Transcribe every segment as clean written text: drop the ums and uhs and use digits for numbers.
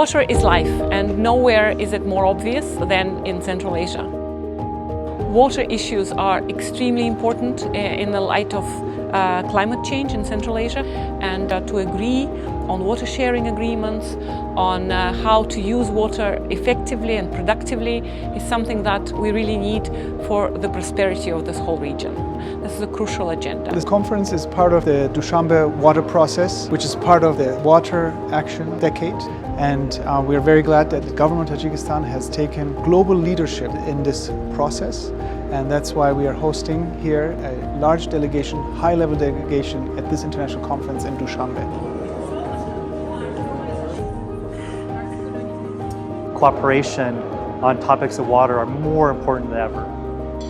Water is life, and nowhere is it more obvious than in Central Asia. Water issues are extremely important in the light of climate change in Central Asia, and to agree on water sharing agreements, on how to use water effectively and productively is something that we really need for the prosperity of this whole region. This is a crucial agenda. This conference is part of the Dushanbe water process, which is part of the Water Action Decade. And we are very glad that the government of Tajikistan has taken global leadership in this process. And that's why we are hosting here a large delegation, high-level delegation at this international conference in Dushanbe. Cooperation on topics of water are more important than ever,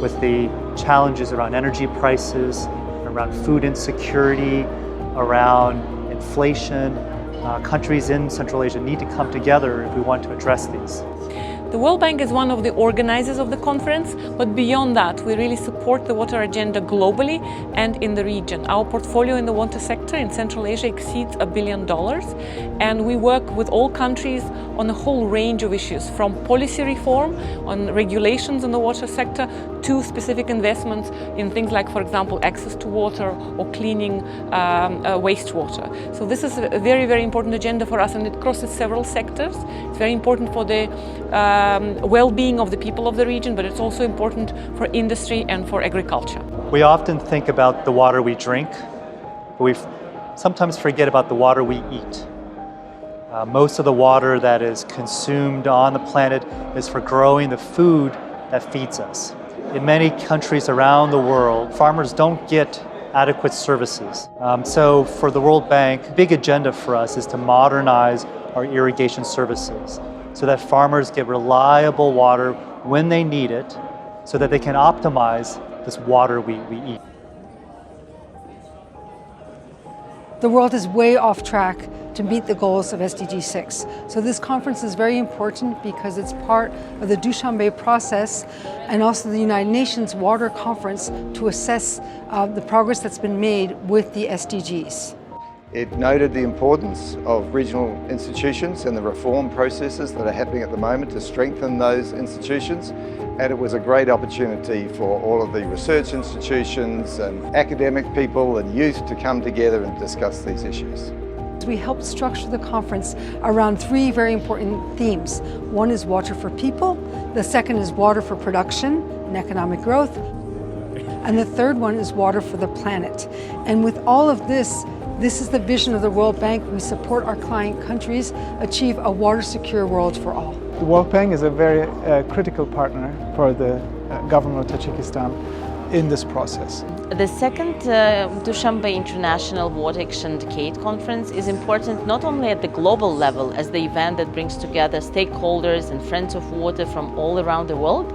with the challenges around energy prices, around food insecurity, around inflation. Countries in Central Asia need to come together if we want to address these. The World Bank is one of the organizers of the conference, but beyond that, we really support the water agenda globally and in the region. Our portfolio in the water sector in Central Asia exceeds $1 billion, and we work with all countries on a whole range of issues, from policy reform on regulations in the water sector to specific investments in things like, for example, access to water or cleaning wastewater. So this is a very, very important agenda for us, and it crosses several sectors. It's very important for the well-being of the people of the region, but it's also important for industry and for agriculture. We often think about the water we drink, but we sometimes forget about the water we eat. Most of the water that is consumed on the planet is for growing the food that feeds us. In many countries around the world, farmers don't get adequate services. So for the World Bank, a big agenda for us is to modernize our irrigation services, so that farmers get reliable water when they need it, so that they can optimize this water we eat. The world is way off track to meet the goals of SDG 6. So this conference is very important because it's part of the Dushanbe process and also the United Nations Water Conference to assess the progress that's been made with the SDGs. It noted the importance of regional institutions and the reform processes that are happening at the moment to strengthen those institutions, and it was a great opportunity for all of the research institutions and academic people and youth to come together and discuss these issues. We helped structure the conference around three very important themes. One is water for people, the second is water for production and economic growth, and the third one is water for the planet. And with all of this is the vision of the World Bank. We support our client countries achieve a water-secure world for all. The World Bank is a very critical partner for the government of Tajikistan in this process. The second Dushanbe International Water Action Decade Conference is important not only at the global level as the event that brings together stakeholders and friends of water from all around the world,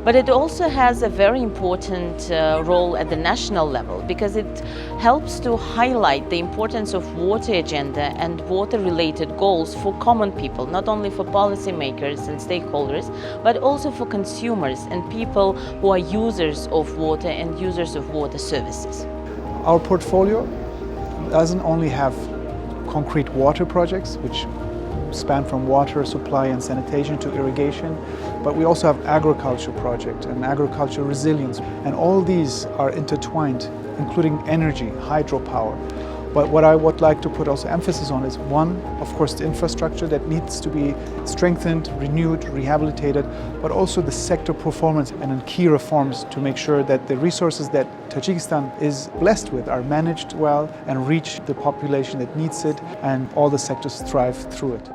but it also has a very important role at the national level because it helps to highlight the importance of water agenda and water-related goals for common people, not only for policymakers and stakeholders, but also for consumers and people who are users of water and users of water services. Our portfolio doesn't only have concrete water projects, which span from water supply and sanitation to irrigation, but we also have agriculture project and agriculture resilience, and all these are intertwined, including energy, hydropower. But what I would like to put also emphasis on is one, of course, the infrastructure that needs to be strengthened, renewed, rehabilitated, but also the sector performance and key reforms to make sure that the resources that Tajikistan is blessed with are managed well and reach the population that needs it, and all the sectors thrive through it.